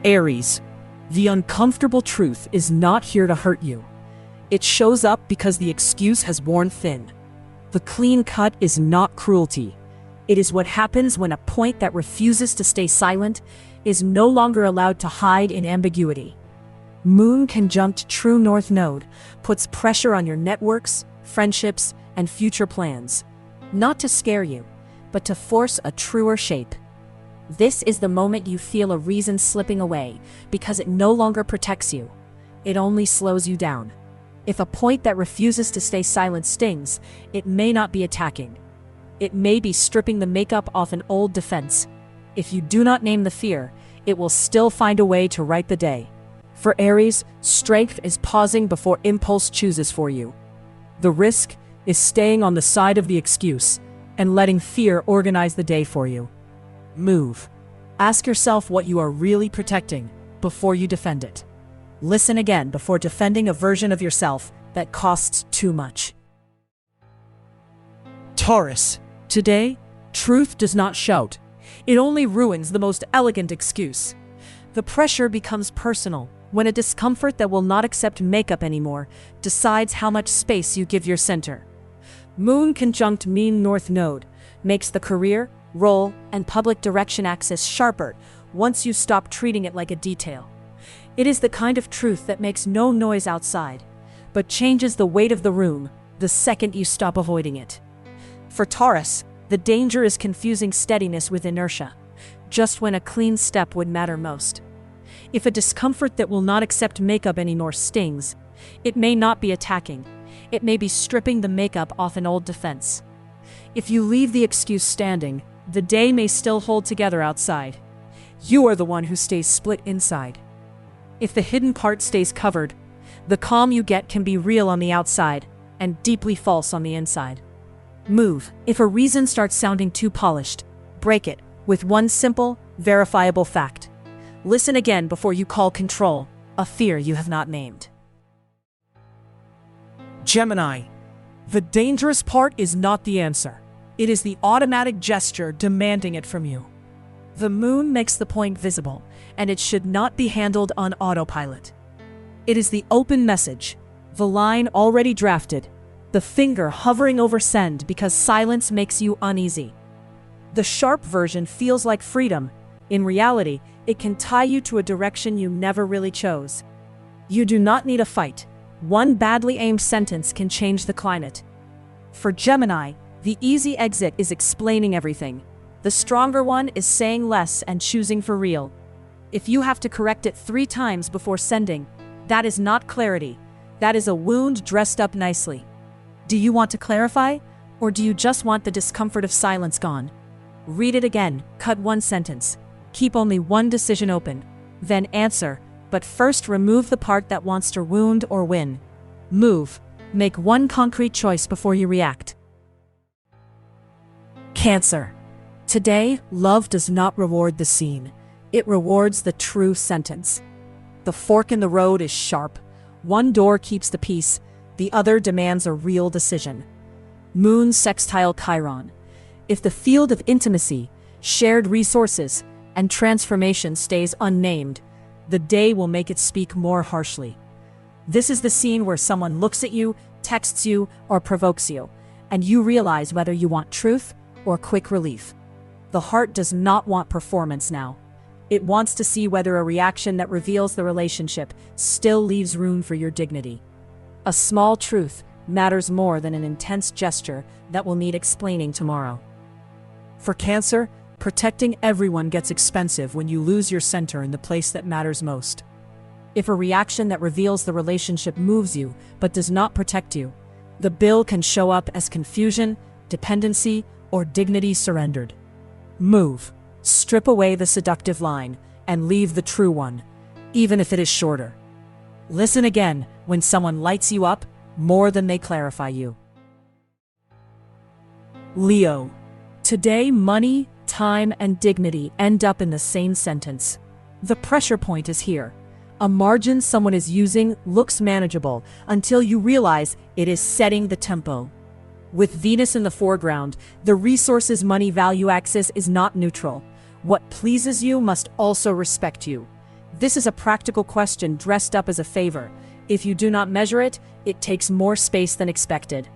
Aries, the uncomfortable truth is not here to hurt you. It shows up because the excuse has worn thin. The clean cut is not cruelty. It is what happens when a point that refuses to stay silent is no longer allowed to hide in ambiguity. Moon conjunct true north node puts pressure on your networks, friendships, and future plans. Not to scare you, but to force a truer shape. This is the moment you feel a reason slipping away because it no longer protects you. It only slows you down. If a point that refuses to stay silent stings, it may not be attacking. It may be stripping the makeup off an old defense. If you do not name the fear, it will still find a way to right the day. For Aries, strength is pausing before impulse chooses for you. The risk is staying on the side of the excuse and letting fear organize the day for you. Move. Ask yourself what you are really protecting before you defend it. Listen again before defending a version of yourself that costs too much. Taurus. Today, truth does not shout. It only ruins the most elegant excuse. The pressure becomes personal when a discomfort that will not accept makeup anymore decides how much space you give your center. Moon conjunct mean north node makes the career, role, and public direction axis sharper once you stop treating it like a detail. It is the kind of truth that makes no noise outside, but changes the weight of the room the second you stop avoiding it. For Taurus, the danger is confusing steadiness with inertia, just when a clean step would matter most. If a discomfort that will not accept makeup anymore stings, it may not be attacking. It may be stripping the makeup off an old defense. If you leave the excuse standing, the day may still hold together outside. You are the one who stays split inside. If the hidden part stays covered, the calm you get can be real on the outside and deeply false on the inside. Move. If a reason starts sounding too polished, break it with one simple, verifiable fact. Listen again before you call control a fear you have not named. Gemini. The dangerous part is not the answer. It is the automatic gesture demanding it from you. The moon makes the point visible, and it should not be handled on autopilot. It is the open message, the line already drafted, the finger hovering over send because silence makes you uneasy. The sharp version feels like freedom. In reality, it can tie you to a direction you never really chose. You do not need a fight. One badly aimed sentence can change the climate. For Gemini, the easy exit is explaining everything. The stronger one is saying less and choosing for real. If you have to correct it 3 times before sending, that is not clarity. That is a wound dressed up nicely. Do you want to clarify, or do you just want the discomfort of silence gone? Read it again, cut one sentence. Keep only one decision open. Then answer, but first remove the part that wants to wound or win. Move. Make one concrete choice before you react. Cancer. Today, love does not reward the scene. It rewards the true sentence. The fork in the road is sharp. One door keeps the peace, the other demands a real decision. Moon sextile Chiron. If the field of intimacy, shared resources, and transformation stays unnamed, the day will make it speak more harshly. This is the scene where someone looks at you, texts you, or provokes you, and you realize whether you want truth or quick relief. The heart does not want performance now. It wants to see whether a reaction that reveals the relationship still leaves room for your dignity. A small truth matters more than an intense gesture that will need explaining tomorrow. For Cancer, protecting everyone gets expensive when you lose your center in the place that matters most. If a reaction that reveals the relationship moves you but does not protect you, the bill can show up as confusion, dependency, or dignity surrendered. Move. Strip away the seductive line and leave the true one, even if it is shorter. Listen again when someone lights you up more than they clarify you. Leo. Today, money, time, and dignity end up in the same sentence. The pressure point is here. A margin someone is using looks manageable until you realize it is setting the tempo. With Venus in the foreground, the resources money value axis is not neutral. What pleases you must also respect you. This is a practical question dressed up as a favor. If you do not measure it, it takes more space than expected.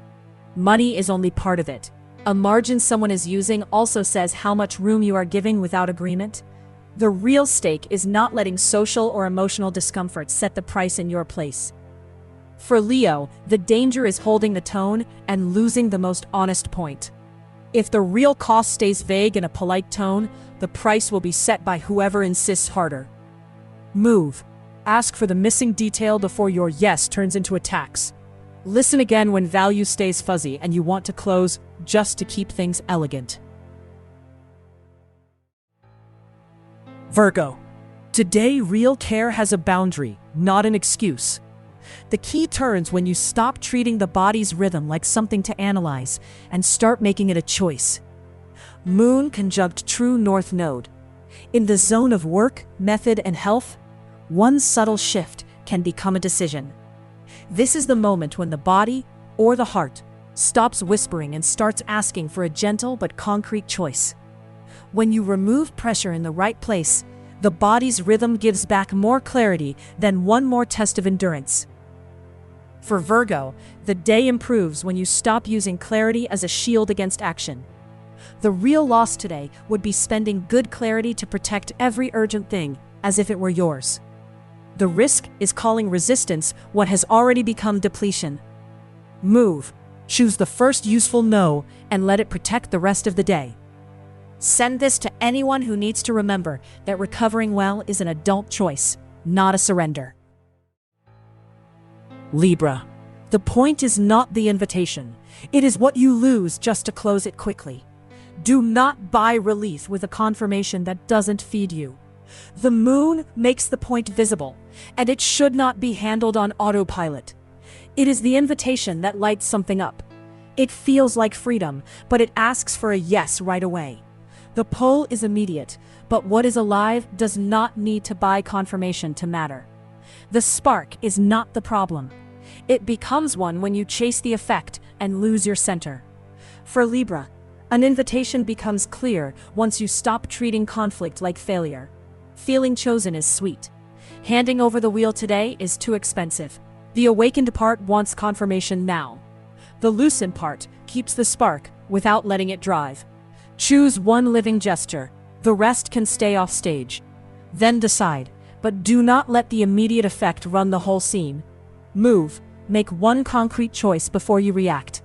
Money is only part of it. A margin someone is using also says how much room you are giving without agreement. The real stake is not letting social or emotional discomfort set the price in your place. For Leo, the danger is holding the tone and losing the most honest point. If the real cost stays vague in a polite tone, the price will be set by whoever insists harder. Move. Ask for the missing detail before your yes turns into a tax. Listen again when value stays fuzzy and you want to close just to keep things elegant. Virgo. Today, real care has a boundary, not an excuse. The key turns when you stop treating the body's rhythm like something to analyze and start making it a choice. Moon conjunct true north node. In the zone of work, method, and health, one subtle shift can become a decision. This is the moment when the body, or the heart, stops whispering and starts asking for a gentle but concrete choice. When you remove pressure in the right place, the body's rhythm gives back more clarity than one more test of endurance. For Virgo, the day improves when you stop using clarity as a shield against action. The real loss today would be spending good clarity to protect every urgent thing as if it were yours. The risk is calling resistance what has already become depletion. Move. Choose the first useful no and let it protect the rest of the day. Send this to anyone who needs to remember that recovering well is an adult choice, not a surrender. Libra. The point is not the invitation. It is what you lose just to close it quickly. Do not buy relief with a confirmation that doesn't feed you. The moon makes the point visible, and it should not be handled on autopilot. It is the invitation that lights something up. It feels like freedom, but it asks for a yes right away. The pull is immediate, but what is alive does not need to buy confirmation to matter. The spark is not the problem. It becomes one when you chase the effect and lose your center. For Libra, an invitation becomes clear once you stop treating conflict like failure. Feeling chosen is sweet. Handing over the wheel today is too expensive. The awakened part wants confirmation now. The loosened part keeps the spark without letting it drive. Choose one living gesture. The rest can stay off stage. Then decide, but do not let the immediate effect run the whole scene. Move. Make one concrete choice before you react.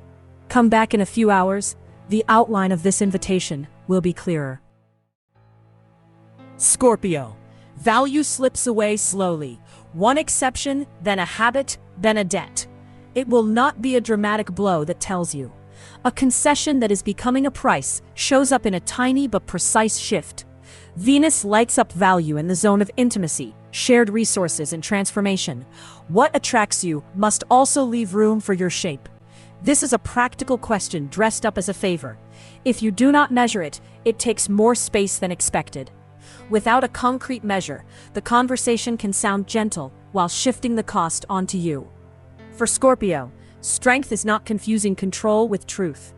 Come back in a few hours. The outline of this invitation will be clearer. Scorpio. Value slips away slowly. One exception, then a habit, then a debt. It will not be a dramatic blow that tells you. A concession that is becoming a price shows up in a tiny but precise shift. Venus lights up value in the zone of intimacy, shared resources, and transformation. What attracts you must also leave room for your shape. This is a practical question dressed up as a favor. If you do not measure it, it takes more space than expected. Without a concrete measure, the conversation can sound gentle while shifting the cost onto you. For Scorpio, strength is not confusing control with truth.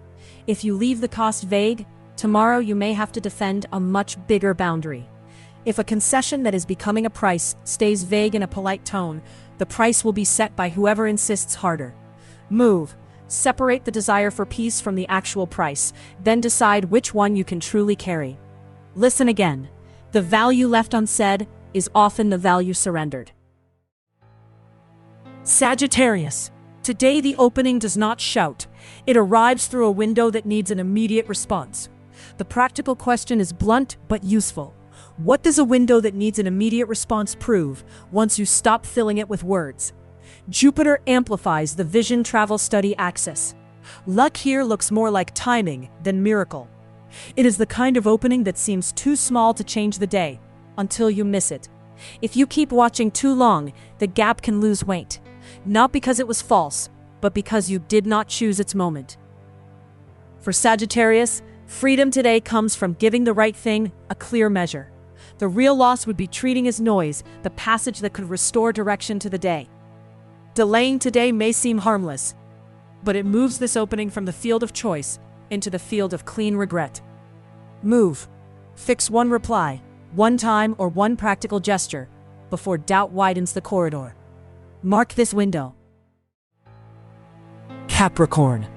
If you leave the cost vague, tomorrow you may have to defend a much bigger boundary. If a concession that is becoming a price stays vague in a polite tone, the price will be set by whoever insists harder. Move. Separate the desire for peace from the actual price, then decide which one you can truly carry. Listen again. The value left unsaid is often the value surrendered. Sagittarius. Today the opening does not shout. It arrives through a window that needs an immediate response. The practical question is blunt but useful. What does a window that needs an immediate response prove once you stop filling it with words? Jupiter amplifies the vision travel study axis. Luck here looks more like timing than miracle. It is the kind of opening that seems too small to change the day, until you miss it. If you keep watching too long, the gap can lose weight. Not because it was false, but because you did not choose its moment. For Sagittarius, freedom today comes from giving the right thing a clear measure. The real loss would be treating as noise the passage that could restore direction to the day. Delaying today may seem harmless, but it moves this opening from the field of choice into the field of clean regret. Move. Fix one reply, one time, or one practical gesture, before doubt widens the corridor. Mark this window. Capricorn.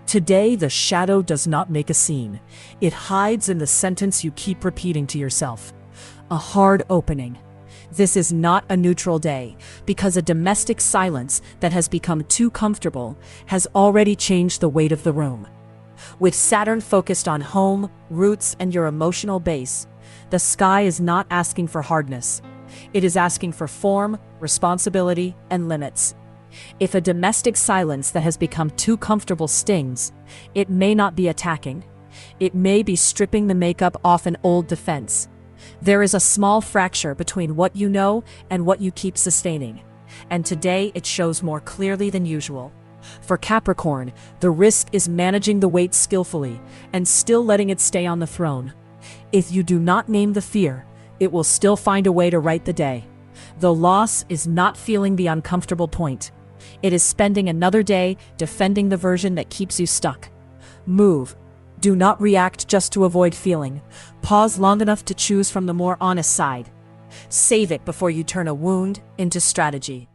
Today, the shadow does not make a scene. It hides in the sentence you keep repeating to yourself. A hard opening. This is not a neutral day, because a domestic silence that has become too comfortable has already changed the weight of the room. With Saturn focused on home, roots, and your emotional base, the sky is not asking for hardness. It is asking for form, responsibility, and limits. If a domestic silence that has become too comfortable stings, it may not be attacking. It may be stripping the makeup off an old defense. There is a small fracture between what you know and what you keep sustaining, and today it shows more clearly than usual. For Capricorn, the risk is managing the weight skillfully and still letting it stay on the throne. If you do not name the fear, it will still find a way to right the day. The loss is not feeling the uncomfortable point. It is spending another day defending the version that keeps you stuck. Move. Do not react just to avoid feeling. Pause long enough to choose from the more honest side. Save it before you turn a wound into strategy.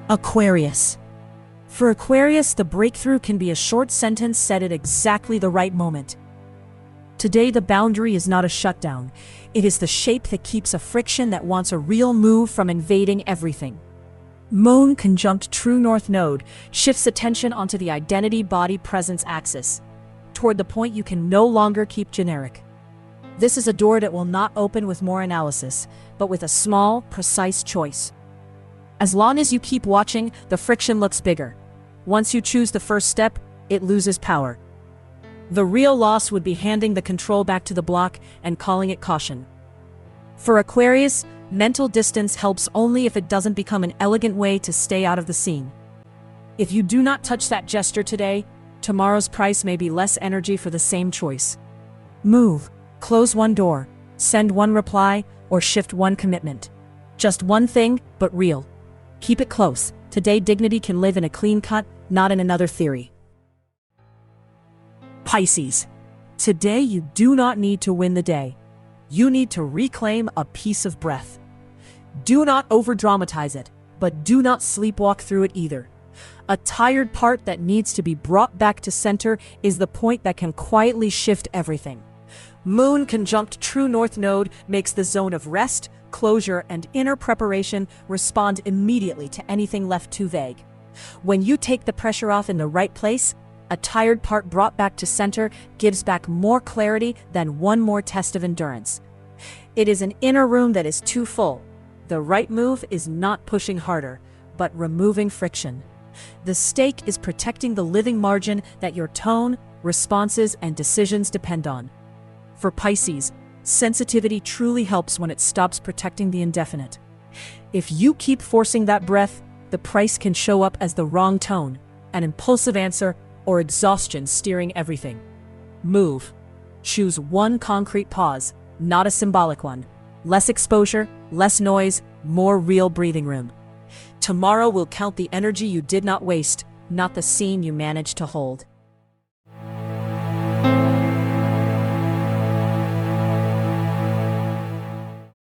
Aquarius. For Aquarius, the breakthrough can be a short sentence said at exactly the right moment. Today, the boundary is not a shutdown. It is the shape that keeps a friction that wants a real move from invading everything. Moon conjunct true north node shifts attention onto the identity-body-presence axis, toward the point you can no longer keep generic. This is a door that will not open with more analysis, but with a small, precise choice. As long as you keep watching, the friction looks bigger. Once you choose the first step, it loses power. The real loss would be handing the control back to the block and calling it caution. For Aquarius, mental distance helps only if it doesn't become an elegant way to stay out of the scene. If you do not touch that gesture today, tomorrow's price may be less energy for the same choice. Move, close one door, send one reply, or shift one commitment. Just one thing, but real. Keep it close. Today, dignity can live in a clean cut, not in another theory. Pisces. Today, you do not need to win the day. You need to reclaim a piece of breath. Do not over-dramatize it, but do not sleepwalk through it either. A tired part that needs to be brought back to center is the point that can quietly shift everything. Moon conjunct true north node makes the zone of rest, closure, and inner preparation respond immediately to anything left too vague. When you take the pressure off in the right place, a tired part brought back to center gives back more clarity than one more test of endurance. It is an inner room that is too full. The right move is not pushing harder, but removing friction. The stake is protecting the living margin that your tone, responses, and decisions depend on. For Pisces, sensitivity truly helps when it stops protecting the indefinite. If you keep forcing that breath, the price can show up as the wrong tone, an impulsive answer, or exhaustion steering everything. Move. Choose one concrete pause, not a symbolic one. Less exposure, less noise, more real breathing room. Tomorrow will count the energy you did not waste, not the scene you managed to hold.